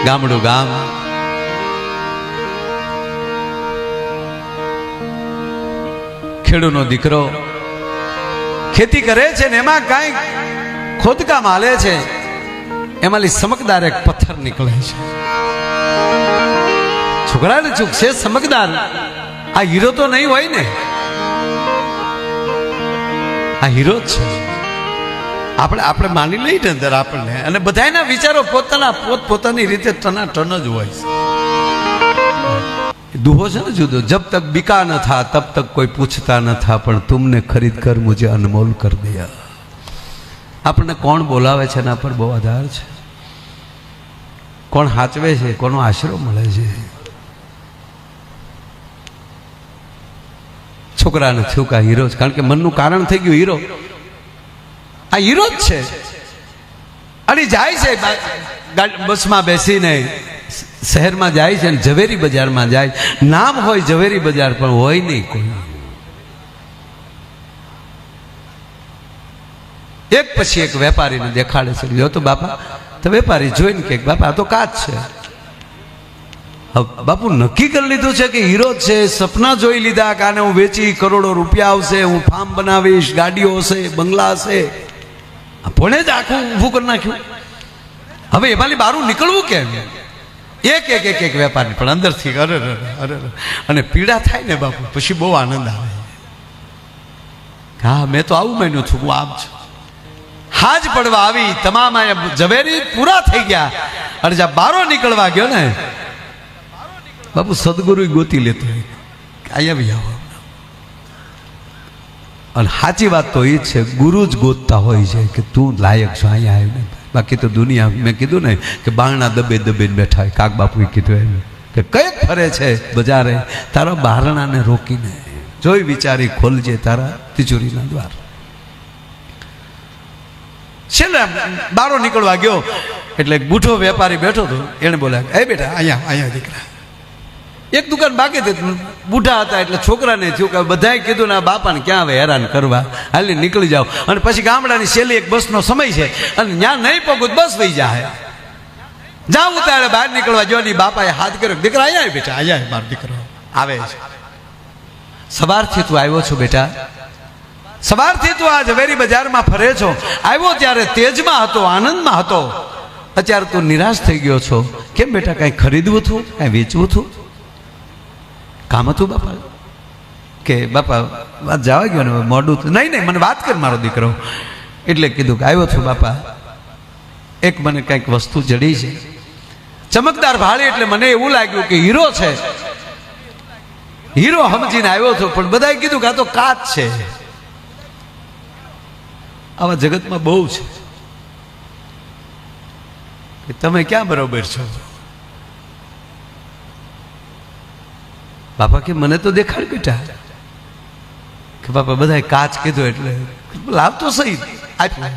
ગામડું ગામ, ખેડૂતનો દીકરો ખેતી કરે છે ને એમાં કાંઈ ખોદકામ હાલે છે, એમાંથી સમકદાર એક પથ્થર નીકળે છે. છોકરાને ચૂક છે સમકદાર, આ હીરો તો નહીં હોય ને, આ હીરો જ છે. આપણે માની લઈએ ને અંદર આપણને, અને બધાના વિચારો પોતપોતાની રીતે ટનાટન જ હોય છે. દુહો છે ને જુદો, જબ તક बिका न था तब तक कोई पूछता न था, પણ तुमने खरीद कर मुझे अनमोल कर दिया. આપણને કોણ બોલાવે છે એના પર બહુ આધાર છે, કોણ હાચવે છે, કોનો આશરો મળે છે. છોકરાને થયું કે આ હીરો છે, કારણ કે મનનું કારણ થઈ ગયું હીરો, આ હીરો જ છે. અને જાય છે બસમાં બેસીને, શહેરમાં જાય છે, ઝવેરી બજારમાં જાય, નામ હોય ઝવેરી બજાર પણ હોય નહીં કોઈ. એક પછી એક વેપારીને દેખાડે છે, જો તો બાપા, તો વેપારી જોઈને કે બાપા આ તો કાચ છે. બાપુ નક્કી કરી લીધું છે કે હીરો જ છે, સપના જોઈ લીધા કે આને હું વેચી કરોડો રૂપિયા આવશે, હું ફાર્મ બનાવીશ, ગાડીઓ હશે, બંગલા હશે, ભણે જ આખું ઊભું કરી નાખ્યું. હવે એમાંથી બહાર નીકળવું કેમ? એક એક એક એક વેપારી પણ અંદરથી અરે અરે અને પીડા થાય ને બાપુ, પછી બહુ આનંદ આવે. હા મેં તો આવું માન્યું છું, હું આમ છું. હાજ પડવા આવી, તમામ ઝવેરી પૂરા થઈ ગયા, અને જ્યાં બારો નીકળવા ગયો ને બાપુ, સદગુરુ ગોતી લેતો અહીંયા બી આવો. અને સાચી વાત તો એ જ છે, ગુરુ જ ગોતતા હોય છે કે તું લાયક છો અહીંયા આવ્યું ને. બાકી તો દુનિયા, મેં કીધું ને કે બારણા દબે દબેને બેઠા હોય, કાક બાપુએ કીધું એમ કે કઈક ફરે છે બજારે, તારા બારણાને રોકીને જોઈ વિચારી ખોલજે તારા તિજોરીના દ્વાર. છેલ્લે બારો નીકળવા ગયો એટલે એક બૂઢો વેપારી બેઠો હતો, એને બોલ્યા એ બેટા અહીંયા દીકરા. એક દુકાન બાકી હતી, બુઢા હતા એટલે છોકરાને થયું કે બધાએ કીધું ને બાપાને ક્યાં આવે હેરાન કરવા, હાલી નીકળી જાઓ. અને પછી ગામડાની છેલ્લી એક બસનો સમય છે, અને ત્યાં નહીં પગું બસ વહી જાય. જાવ ઉતારે બહાર નીકળવા જો, ની બાપાએ હાથ કર્યો, દીકરા અહીંયા બેટા, અહીંયા મારો દીકરો આવે છે. સવારથી તું આવ્યો છો બેટા, સવારથી તું આ ઝવેરી બજારમાં ફરે છો. આવ્યો ત્યારે તેજમાં હતો, આનંદમાં હતો, અત્યારે તું નિરાશ થઈ ગયો છો. કેમ બેટા, કાંઈ ખરીદવું હતું, કાંઈ વેચવું હતું, કામ હતું બાપા? કે બાપા વાત જવા ગયો ને મોડું. નહીં મને વાત કર મારો દીકરો. એટલે કીધું કે આવ્યો છું બાપા, એક મને કંઈક વસ્તુ જડી છે, ચમકદાર ભાળી, એટલે મને એવું લાગ્યું કે હીરો છે. હીરો સમજીને આવ્યો છું, પણ બધાએ કીધું કે આ તો કાચ છે. આવા જગતમાં બહુ છે કે તમે ક્યાં બરોબર છો. બાપા કે મને તો દેખાડ બેટા. કે બાપા બધાએ કાચ કીધું એટલે લાવ તો સહી આપ્યું.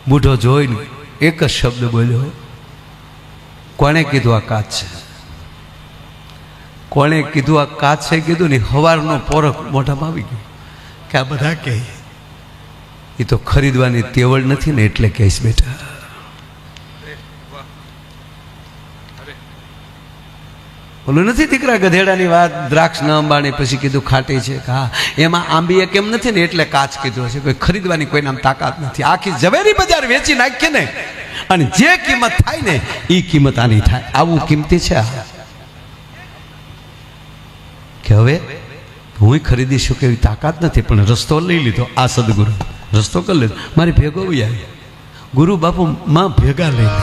બુઢો જોઈને એક જ શબ્દ બોલ્યો, કોણે કીધું આ કાચ છે? કોણે કીધું આ કાચ છે? કીધું ને હવારનો પોરખ મોઢામાં આવી ગયો કે આ બધા કહે એ તો ખરીદવાની તેવડ નથી ને એટલે કહીશ બેટા. બોલું નથી દીકરા ગધેડાની વાત, દ્રાક્ષ ન અંબાણી પછી કીધું ખાટી છે. હા એમાં આંબીએ કેમ નથી ને એટલે કાચ કીધું હશે. કોઈ ખરીદવાની કોઈ નામ તાકાત નથી. આખી ઝવેરી બજાર વેચી નાખીએ ને, અને જે કિંમત થાય ને એ કિંમત આની થાય. આવું કિંમતી છે કે હવે હું ખરીદી શકું એવી તાકાત નથી, પણ રસ્તો લઈ લીધો. આ સદગુરુ રસ્તો કરી લીધો. મારી ભેગો આવી ગુરુ બાપુ માં ભેગા લઈ લે,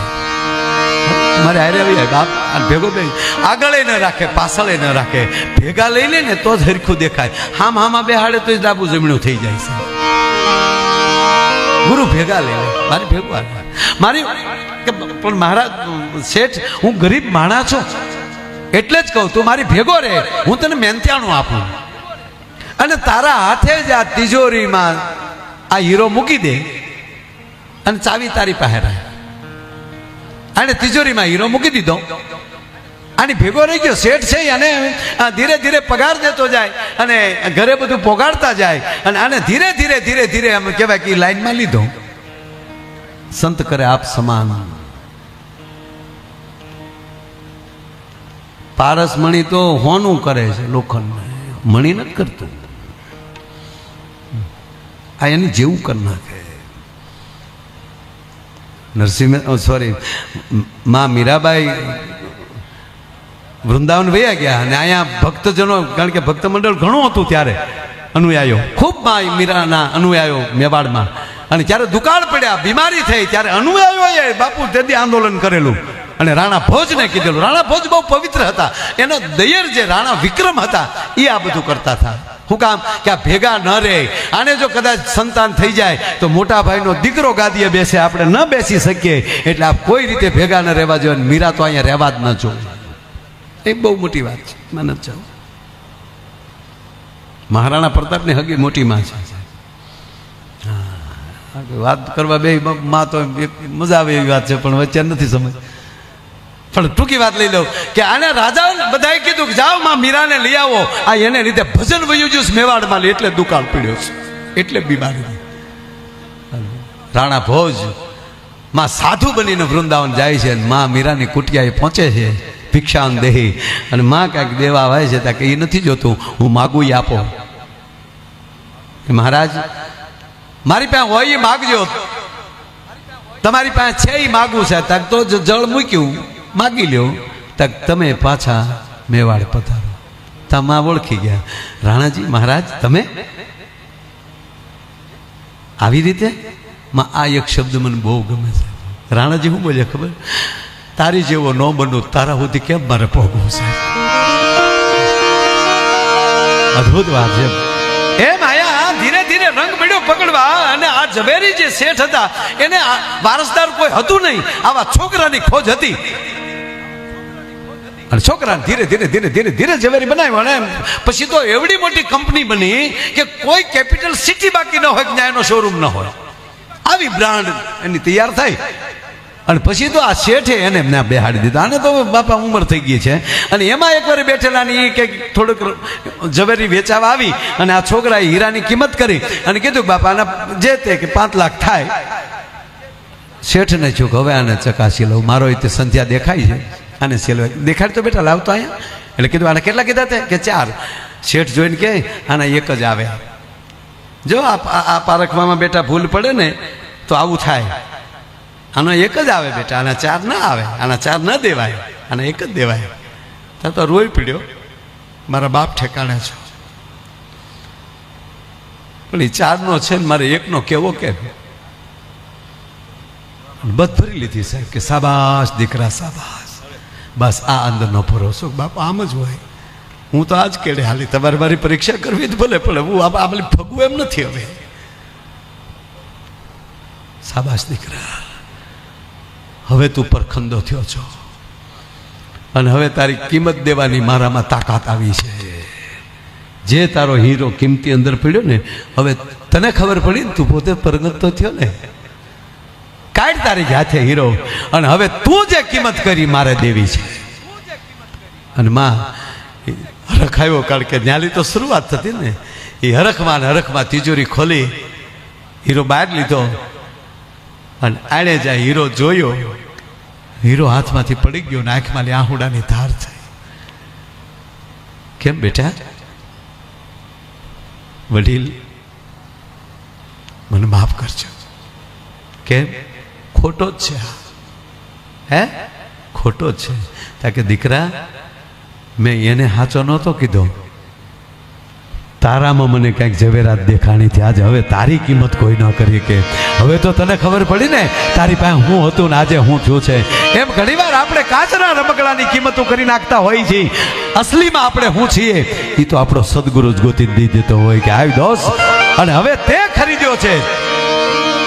મારે હારે આવી બાપ ભેગો બે આગળ ન રાખે, પાછળ ન રાખે, ભેગા લઈ લે ને તો જ હરખું દેખાય. હામાં બેહાડે તો જ ડાબુ જમણું થઈ જાય છે. ગુરુ ભેગા લઈ લે, મારી ભેગું મારી. પણ મારા શેઠ, હું ગરીબ માણા છું એટલે જ કહું તું મારી ભેગો રહે, હું તને મહેનતાણું આપું, અને તારા હાથે જ આ તિજોરીમાં આ હીરો મૂકી દે, અને ચાવી તારી પાસે રહે. અને તિજોરીમાં હીરો મૂકી દીધો, આની ભેગો રહી ગયો. શેઠ છે અને ધીરે ધીરે પગાર દેતો જાય, અને ઘરે બધું પોગાડતા જાય, અને આને ધીરે ધીરે ધીરે ધીરે એમ કહેવાય કે લાઈનમાં લીધો. સંત કરે આપ સમાન. પારસ મણી તો હોનું કરે છે, લોખંડ મણી નથી કરતું. આ એની જેવું કરી નાખે. નરસિંહ સોરી માં મીરાબાઈ વૃંદાવન વયા ગયા અને અહીંયા ભક્તજનો, કારણ કે ભક્ત મંડળ ઘણું હતું ત્યારે, અનુયાયો ખૂબ માં મીરાના અનુયાયો મેવાડમાં. અને ત્યારે દુકાળ પડ્યા, બીમારી થઈ, ત્યારે અનુયાયોએ બાપુ તેથી આંદોલન કરેલું અને રાણા ભોજને કીધેલું. રાણા ભોજ બહુ પવિત્ર હતા, એનો દયર જે રાણા વિક્રમ હતા એ આ બધું કરતા હતા. શું કામ કે આ ભેગા ન રહે. આને જો કદાચ સંતાન થઈ જાય તો મોટા ભાઈનો દીકરો ગાદીએ બેસે, આપણે ન બેસી શકીએ, એટલે આ કોઈ રીતે ભેગા ન રહેવા જોઈએ. મીરા તો અહીંયા રહેવા જ ન જોઈએ. એ બહુ મોટી વાત છે. મને જ જાઉં મહારાણા પ્રતાપની હગી મોટી માં છે. વાત કરવા બે માં તો મજા આવે એવી વાત છે, પણ વચ્ચે નથી સમજ. પણ ટૂંકી વાત લઈ લઉં કે આને રાજા બધાએ કીધું કે જાઓ માં મીરાને લઈ આવો. આ એને લીધે ભજન વયું જ્યું મેવાડમાં, એટલે દુકાળ પડ્યો છે, એટલે બીમારી. રાણા ભોજ માં સાધુ બનીને વૃંદાવન જાય છે, માં મીરાની કુટિયાએ પહોંચે છે, ભિક્ષાન દેહી, અને માં કાંઈક દેવા આવે છે ત્યાં કે એ નથી જોતું, હું માગું એ આપો. મહારાજ મારી પાસે હોય એ માગજો, તમારી પાસે છે એ માગવું છે. તક તો જળ મૂક્યું, માગી લ્યો. તક તમે પાછા મેવાડ પધારો. તમા ઓળખી ગયા, રાણાજી મહારાજ તમે આવી રીતે. માં આ એક શબ્દ મને બહુ ગમે છે. રાણાજી શું બોલ્યા ખબર? તારી જેવો ન બનવું, તારા સુધી કેમ મારે પહોંચવું છે. અદભુત વાત છે. એમ આયા ધીરે ધીરે રંગ મળ્યો પકડવા. અને આ ઝવેરી જે શેઠ હતા એને વારસદાર કોઈ હતું નહીં, આવા છોકરાની ખોજ હતી. અને છોકરાને ધીરે ધીરે ધીરે ધીરે ધીરે ઝવેરી બનાવ્યો. અને પછી તો એવડી મોટી કંપની બની કે કોઈ કેપિટલ સિટી બાકી ન હોય કે ત્યાં એનો શોરૂમ ન હોય. આવી બ્રાન્ડ એની તૈયાર થાય. અને પછી તો આ શેઠે એને એમને બેહાડી દીધા. આને તો બાપા ઉંમર થઈ ગઈ છે. અને એમાં એકવાર બેઠેલાની કે થોડુંક ઝવેરી વેચાવા આવી અને આ છોકરાએ હીરાની કિંમત કરી અને કીધું બાપા આના જે તે કે 5 લાખ થાય. શેઠને છું કે હવે આને ચકાસી લઉં, મારો એ સંધ્યા દેખાય છે, આને સેલવા દેખાડ તો બેટા લાવતો અહીંયા. એટલે કીધું આને કેટલા કીધા તે કે 4. શેઠ જોઈને કે આના એક જ આવે. જો આ પારખવામાં બેટા ભૂલ પડે ને તો આવું થાય. આનો એક જ આવે બેટા, આના 4 ના આવે, આના 4 ન દેવાય, આના એક જ દેવાય. ત્યાં તો રોઈ પડ્યો, મારા બાપ ઠેકાણે છો, પણ એ 4નો છે ને મારે 1નો કેવો કે બધ ભરી લીધી સાહેબ કે શાબાશ દીકરા શાબાશ. બસ આ અંદરનો ભરોસો બાપ આમ જ હોય. હું તો આજ કેડે હાલી, તમારે મારી પરીક્ષા કરવી જ ભલે, પણ હું આ ફગવું એમ નથી. હવે શાબાશ દીકરા, હવે તું પરખંદો થયો છો અને હવે તારી કિંમત દેવાની મારામાં તાકાત આવી છે. જે તારો હીરો કિંમતી અંદર પડ્યો ને, હવે તને ખબર પડી ને, તું પોતે પરગત તો થયો ને, કાઢ તારી હાથે હીરો. અને હવે તું જે કિંમત કરી મારે દેવી છે. અને માં હરખાયો, કારણ કે ન્યાલી તો શરૂઆત થતી ને. એ હરખમાં તિજોરી ખોલી, હીરો બહાર લીધો અને આડે જાય હીરો જોયો. હીરો હાથમાંથી પડી ગયો ને આંખમાં આહુડાની ધાર થઈ. કેમ બેટા? વડીલ મને માફ કરજો. કેમ? ખોટો જ છે. હે ખોટો જ છે. તાકે દીકરા મેં એને સાચો નહોતો કીધો, તારામાં મને કંઈક ઝવેરાત દેખાણી હતી. આજે હવે તારી કિંમત કોઈ ન કરી કે. હવે તો તને ખબર પડી ને તારી પાસે હું હતું ને આજે હું છું છે. એમ ઘણીવાર આપણે કાચના રમકડાની કિંમતો કરી નાખતા હોય છે. અસલીમાં આપણે હું છીએ એ તો આપણો સદગુરુ જ ગોતી દી દેતો હોય કે આવી દોસ્ત. અને હવે તે ખરીદ્યો છે.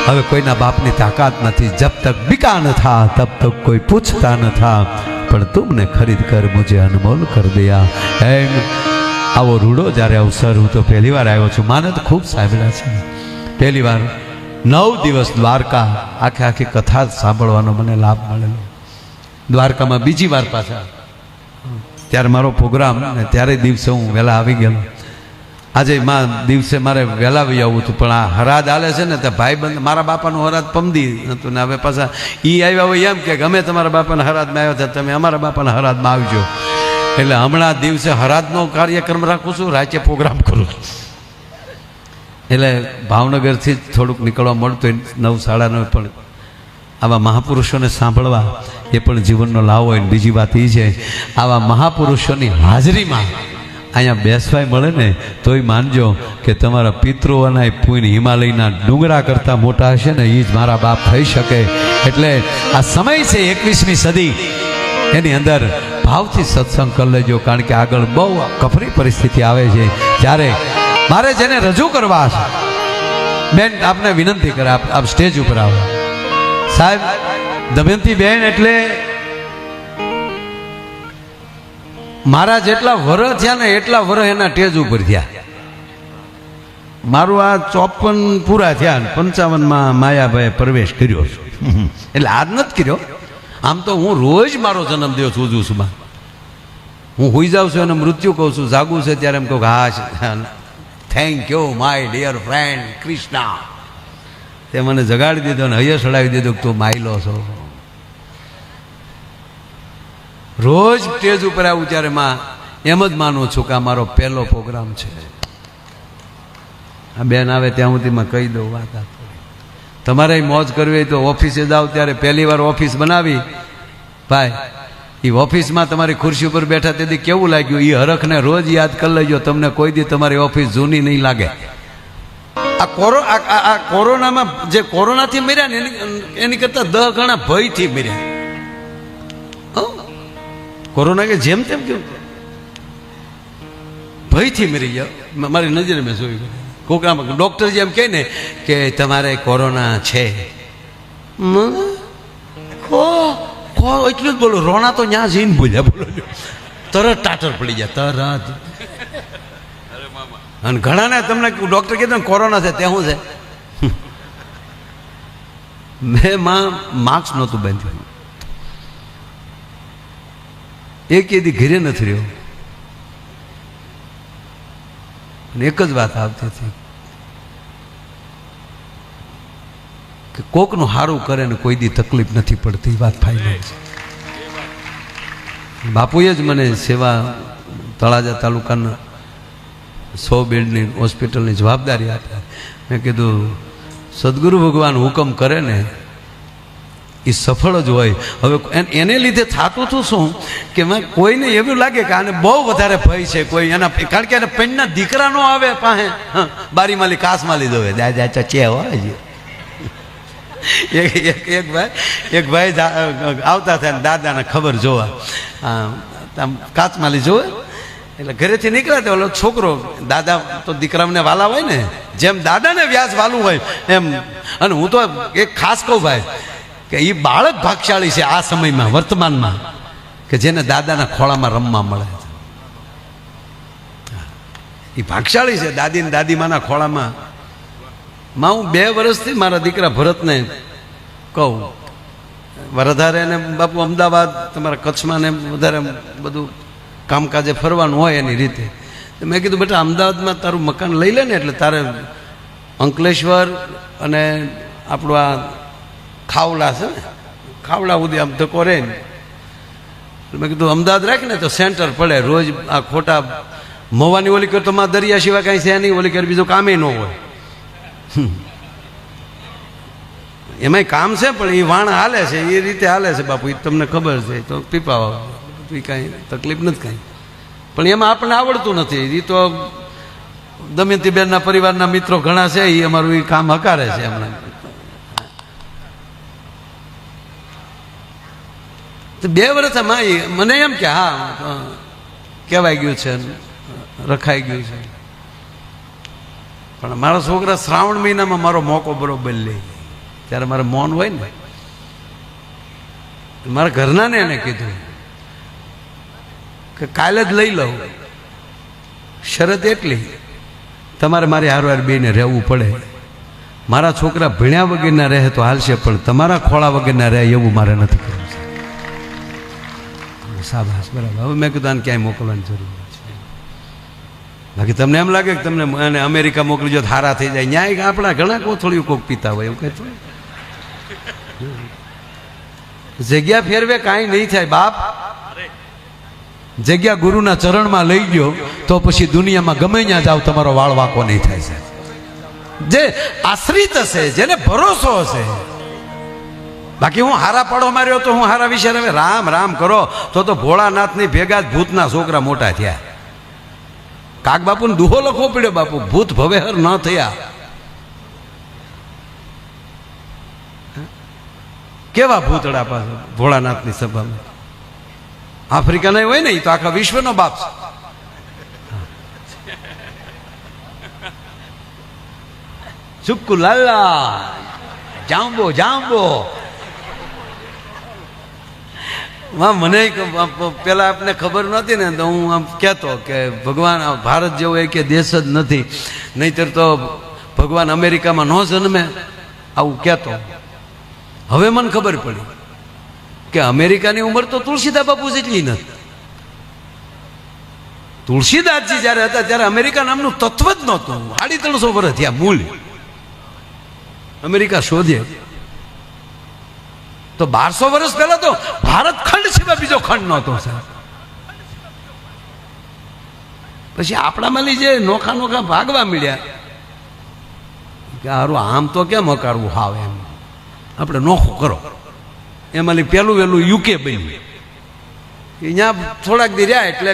હવે કોઈના બાપની તાકાત નથી. જબ તક બિકા ન થા તબ તક કોઈ પૂછતા ન થા, પણ તુમને ખરીદ કર મુજે અનમોલ કર દિયા. એમ આવો રૂડો જ્યારે અવસર, હું તો પહેલી વાર આવ્યો છું. માને તો ખૂબ સાંભળ્યા છે. પહેલી વાર 9 દિવસ દ્વારકા આખી કથા સાંભળવાનો મને લાભ મળેલો. દ્વારકામાં બીજી વાર પાછા, ત્યારે મારો પ્રોગ્રામ ને ત્યારે દિવસે હું વહેલા આવી ગયેલો. આજે દિવસે મારે વહેલા વહી આવવું હતું, પણ આ હરાદ હાલે છે ને તો ભાઈબંધ મારા બાપાનું હરાદ પમદી હતું ને હવે પાછા એ આવ્યા હોય એમ કે અમે તમારા બાપાના હરાદમાં આવ્યા હતા, તમે અમારા બાપાના હરાદમાં આવજો. એટલે હમણાં દિવસે હરાદનો કાર્યક્રમ રાખું છું, રાતે પ્રોગ્રામ કરું છું. એટલે ભાવનગરથી જ થોડુંક નીકળવા મળતું 9:30 પણ આવા મહાપુરુષોને સાંભળવા એ પણ જીવનનો લાવો હોય. બીજી વાત એ છે, આવા મહાપુરુષોની હાજરીમાં અહીંયા બેસવાય મળે ને તોય માનજો કે તમારા પિતૃઓના પુણ્ય હિમાલયના ડુંગરા કરતાં મોટા હશે ને એ જ મારા બાપ થઈ શકે. એટલે આ સમય છે 21મી સદી, એની અંદર ભાવથી સત્સંગ કરી લેજો, કારણ કે આગળ બહુ કફરી પરિસ્થિતિ આવે છે. ત્યારે મારે જેને રજૂ કરવા છે, બેન આપને વિનંતી કરે આપ સ્ટેજ ઉપર આવો. સાહેબ દમયંતી બેન એટલે મારા જેટલા વરહ થયા ને એટલા વરહ એના સ્ટેજ ઉપર થયા. મારું આ 54 પૂરા થયા, 55માં માયાભાઈએ પ્રવેશ કર્યો છે. એટલે આજ નથી કર્યો, આમ તો હું રોજ મારો જન્મદિવસ ઉજવું છું. હું હોઈ જાઉં છું અને મૃત્યુ કહું છું, જાગું છે ત્યારે એમ કહું હા thank you my dear friend Krishna. તે મને જગાડી દીધો અને હૈયે ચડાવી દીધું કે તું માયલો છો. રોજ સ્ટેજ ઉપર આવું ત્યારે એમ જ માનું છું કે આ મારો પહેલો પ્રોગ્રામ છે. આ બેન આવે ત્યાં સુધીમાં કહી દઉં વાત. તમારે મોજ કરવી હોય તો ઓફિસે જાઓ ત્યારે પહેલી વાર ઓફિસ બનાવી ભાઈ, એ ઓફિસમાં તમારી ખુરશી ઉપર બેઠા તેથી કેવું લાગ્યું એ હરખને રોજ યાદ કરી લેજો, તમને કોઈ દી તમારી ઓફિસ જૂની નહીં લાગે. આ કોરોનામાં જે કોરોનાથી મર્યા ને એની કરતા 10 ગણા ભયથી મર્યા. કોરોના કે જેમ તેમ કેવું ભયથી મરી ગયા. મારી નજરે મેં જોયું, કોકરામાં ડૉક્ટર જેમ કહે ને કે તમારે કોરોના છે, એટલું જ બોલો. રોણા તો ત્યાં જઈને બોલ્યા, બોલો તરત ટાટર પડી ગયા તરત. અને ઘણાને તમને ડૉક્ટર કીધું કોરોના છે તે શું છે, મેં માસ્ક નહોતું બાંધ્યું, એક એદી ઘરે નથી રહ્યો. અને એક જ વાત આવતી હતી કે કોકનું સારું કરે ને કોઈ દી તકલીફ નથી પડતી. વાત ફાઇનલ છે. બાપુએ જ મને સેવા તળાજા તાલુકાના 100 બેડની હોસ્પિટલની જવાબદારી આપી. મેં કીધું સદગુરુ ભગવાન હુકમ કરે ને એ સફળ જ હોય. હવે એને લીધે થતું હતું શું કે કોઈને એવું લાગે કે આને બહુ વધારે ભય છે કોઈ એના, કારણ કે એને પેણના દીકરા નો આવે પાસે બારીમાલી કાસમાલી જોવે દાદા ચચે હોય. એક ભાઈ આવતા થાય દાદાને ખબર જોવા કાચમાલી જોવે એટલે ઘરેથી નીકળ્યા તો ઓલો છોકરો, દાદા તો દીકરાને વાલા હોય ને, જેમ દાદાને વ્યાસ વાલું હોય એમ. અને હું તો એક ખાસ કહું ભાઈ કે એ બાળક ભાગશાળી છે આ સમયમાં વર્તમાનમાં કે જેને દાદાના ખોળામાં રમવા મળે. એ ભાગશાળી છે દાદી ને દાદીમાના ખોળામાં. હું 2 વર્ષથી મારા દીકરા ભરતને કહું, વધારે ને બાપુ અમદાવાદ તમારા કચ્છમાં ને વધારે બધું કામકાજે ફરવાનું હોય એની રીતે. મેં કીધું બેટા અમદાવાદમાં તારું મકાન લઈ લે ને એટલે તારે અંકલેશ્વર અને આપણું આ ખાવડા છે ને, ખાવડા સુધી આમ ધક્કો રહે ને. મેં કીધું અમદાવાદ રાખ ને તો સેન્ટર પડે. રોજ આ ખોટા મોવાની ઓલી કર તો માં દરિયા સિવાય કાંઈ છે નહીં, ઓલી કર બીજું કામે ન હોય. એમાંય કામ છે પણ એ વાણ હાલે છે એ રીતે હાલે છે બાપુ, એ તમને ખબર છે. તો પીપા એ કાંઈ તકલીફ નથી કાંઈ, પણ એમાં આપણને આવડતું નથી. એ તો દમયંતીબેનના પરિવારના મિત્રો ઘણા છે, એ અમારું એ કામ હકારે છે હમણાં. 2 વર્ષમાં મને એમ કે હા કહેવાય ગયું છે, રખાઈ ગયું છે. પણ મારા છોકરા શ્રાવણ મહિનામાં મારો મોકો બરોબર લે, ત્યારે મારે મૌન હોય ને. મારા ઘરનાને એને કીધું કે કાલે જ લઈ લઉં, શરત એટલી તમારે મારી હારવાર બેને રહેવું પડે. મારા છોકરા ભણ્યા વગરના રહે તો હાલશે, પણ તમારા ખોળા વગરના રહે એવું મારે નથી કરવું. શાબાશ, બરાબર. હવે મેં કીધું આને ક્યાંય મોકલવાની જરૂર છે. બાકી તમને એમ લાગે કે તમને એને અમેરિકા મોકલી જો હારા થઈ જાય ન્યાય આપણા ઘણા કોથળીઓ કોક પીતા હોય એવું કહેતું જગ્યા ફેરવે કાંઈ નહીં થાય બાપ. જગ્યા ગુરુના ચરણમાં લઈ ગયો તો પછી દુનિયામાં ગમે ત્યાં જાવ તમારો વાળ વાંકો નહીં થાય છે. જે આશ્રિત હશે, જેને ભરોસો હશે. બાકી હું હારા પાડો માર્યો તો હું હારા વિશે હવે રામ રામ કરો તો ભોળાનાથની ભેગા જ ભૂતના છોકરા મોટા થયા. કાક બાપુને દુહો લખવો પડ્યો, બાપુ ભૂત ભવેહર ન થયા. કેવા ભૂતડા પાસે ભોળાનાથની સભામાં. આફ્રિકાના હોય ને, એ તો આખા વિશ્વનો બાપ છે. ચુક્કુ લાલા જાંબો જાંબો. મને પેલા આપને ખબર નહોતી ને તો હું આમ કહેતો કે ભગવાન ભારત જેવો એક દેશ જ નથી, નહીતર તો ભગવાન અમેરિકામાં ન જન્મે, આવું કહેતો. હવે મને ખબર પડી કે અમેરિકાની ઉંમર તો તુલસીદાસ બાપુ જેટલી નથી. તુલસીદાસજી જયારે હતા ત્યારે અમેરિકા નામનું તત્વ જ નહોતું. 350 વર્ષ થયા મૂળ અમેરિકા શોધે તો 1200 વર્ષ પહેલા તો ભારત ખંડ સિવાય બીજો ખંડ નહોતો. પછી આપણામાં જે નોખા નોખા ભાગવા મળ્યા કે હારું આમ તો કેમ હકારવું હાવ, એમ આપણે નોખું કરો. એમાં પેલું વહેલું યુકે બન્યું. અહીંયા થોડાક દી રહ્યા એટલે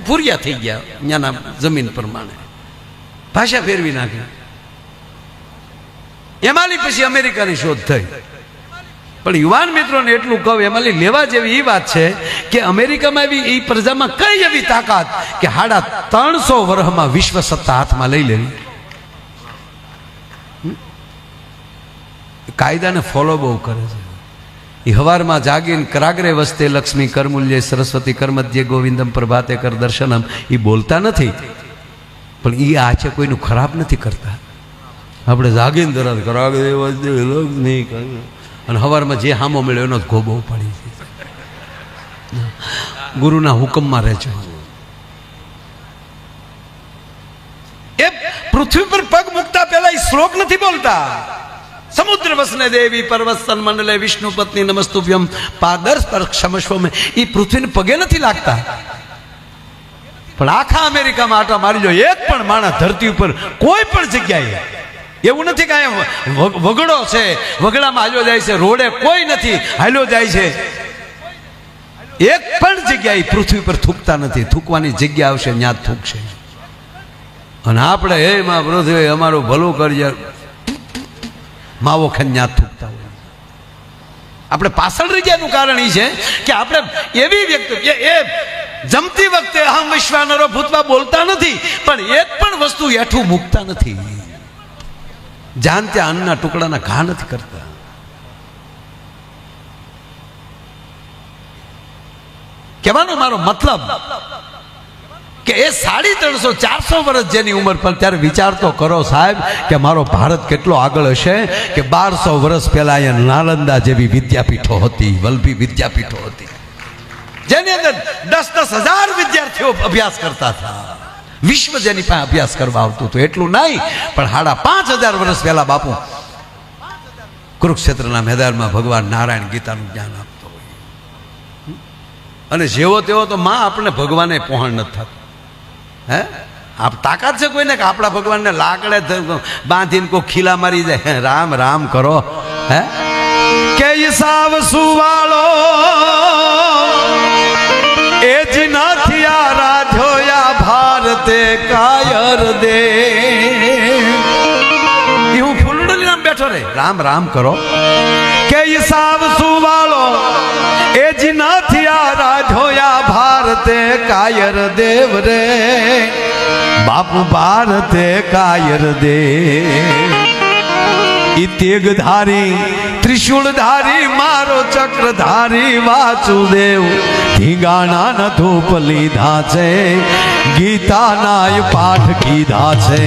ભૂરિયા થઈ ગયા અહીંયાના જમીન પ્રમાણે, ભાષા ફેરવી નાખી. એમાં પછી અમેરિકાની શોધ થઈ. પણ યુવાન મિત્રોને એટલું કહું, એમાં લેવા જેવી એ વાત છે કે અમેરિકામાં એવી એ પ્રજામાં કઈ એવી તાકાત કે 350 વર્ષમાં વિશ્વ સત્તા હાથમાં લઈ લેવી. કાયદાને ફોલો બહુ કરે છે. એ હવારમાં જાગીને કરાગ્રે વસ્તે લક્ષ્મી કરમૂલ્ય સરસ્વતી કરમધ્ય ગોવિંદમ પ્રભાતે કર દર્શનમ એ બોલતા નથી, પણ એ આ છે કોઈનું ખરાબ નથી કરતા. આપણે જાગીને તરત કરાગ્રે વસ્તે લક્ષ્મી અને હવારમાં જે હામો મળ્યો એનો જ ગોબો ઉપાડી છે. ગુરુના હુકમમાં રહેજો. એ પૃથ્વી પર પગ મૂકતા પહેલા એ શ્લોક નથી બોલતા. સમુદ્ર વસને દેવી પર્વત સન્મંડલે વિષ્ણુ પત્ની નમસ્તુભ્યમ પાદર પર ક્ષમસ્વ મેં એ પૃથ્વીને પગે નથી લાગતા. પણ આખા અમેરિકામાં આટા મારી જો એક પણ માણસ ધરતી ઉપર કોઈ પણ જગ્યાએ એવું નથી કે વગડો છે, વગડામાં હાલ્યો જાય છે, રોડે કોઈ નથી હાલ્યો જાય છે. એક પણ જગ્યાએ પૃથ્વી પર થૂકતા નથી. થૂકવાની જગ્યા આવશે ત્યાં જ થૂકશે. અને આપણે હે માં પૃથ્વી અમારું ભલું કરજે માવો ખાઈને ત્યાં થૂકતા હોય. આપણે પાછળ રહી ગયાનું કારણ એ છે કે આપણે એવી વ્યક્તિ એ જમતી વખતે અહમ વિશ્વાનરો ભૂતવા બોલતા નથી, પણ એક પણ વસ્તુ હેઠું મૂકતા નથી. જાન ત્યાં અન્નના ટુકડાના ઘા નથી કરતા. કહેવાનો મારો મતલબ કે એ 350-400 વર્ષ જેની ઉંમર પર ત્યારે વિચાર તો કરો સાહેબ કે મારો ભારત કેટલો આગળ હશે કે 1200 વર્ષ પહેલા અહીંયા નાલંદા જેવી વિદ્યાપીઠો હતી, વલ્લભી વિદ્યાપીઠો હતી, જેની અંદર 10,000 વિદ્યાર્થીઓ અભ્યાસ કરતા હતા. વિશ્વ જેની પાસે અભ્યાસ કરવા આવતું હતું. એટલું નહીં પણ 5,500 વર્ષ પહેલા બાપુ કુરુક્ષેત્રના મેદાનમાં ભગવાન નારાયણ ગીતાનું જ્ઞાન આપતો હોય. અને જેવો તેવો તો માં આપણે ભગવાને પહોંચ નથી થતું. હે આપ તાકાત છે કોઈને કે આપણા ભગવાનને લાકડે બાંધીને કોઈ ખીલા મારી જાય? રામ રામ કરો. હે કે સાવ સુવાળો એ જ નથી આ રાધોયા ભારતે કાયર દે. હું ફૂલડોલી નામ બેઠો રે રામ રામ કરો. કે સાવ સુવાળો એ જ નથી આ રાધોયા ભારતે કાયર દેવ રે. બાપુ ભારતે કાયર દે. ઈ તેગધારી ત્રિશુળધારી મારો ચક્રધારી વાસુદેવ ધીંગાણા ન ધૂપ લીધા છે, ગીતાના પાઠ કીધા છે.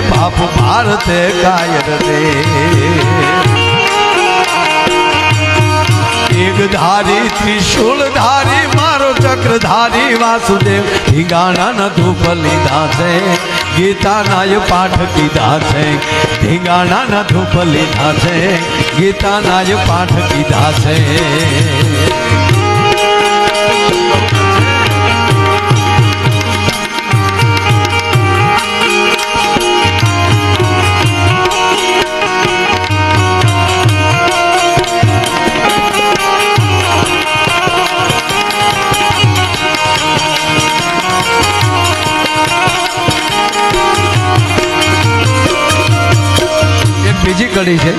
બાપ ભારતે કાયર રે એક ધારી ત્રિશુળ ધારી મારો ચક્રધારી વાસુદેવ ઢીંગાણા ન ધૂપ લીધા છે ગીતાના પાઠ કીધા છે ઢીંગાણા ન ધૂપ લીધા છે ગીતાના પાઠ કીધા છે બીજી કડી છે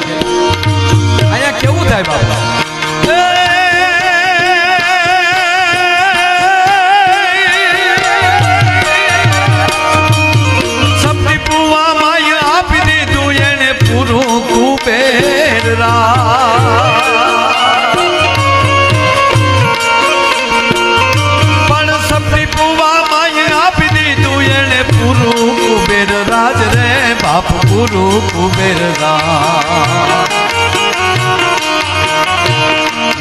અહીંયા કેવું થાય બાપા સપની પુવામાં આપી દીધું એને પૂરું કુબેર પણ સપની પુવામાં આપી દીધું એને પૂરું કુબેર રાજ રે બાપ પૂરું કુબેર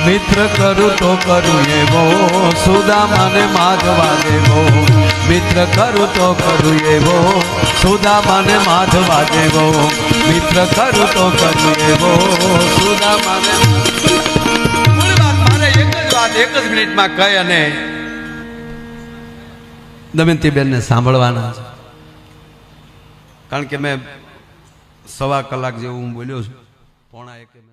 મિત્ર કરું તો કરું એવો સુદામાને માધવા દેવો મિત્ર કરું તો કરું એવો સુદામાને માધવા દેવો મિત્ર કરું તો કરું એવો સુદામાને મારે એક જ મિનિટમાં કહી અને દમયંતીબેનને સાંભળવાના છે કારણ કે મેં 1.25 કલાક જેવું હું બોલ્યો છું 1:30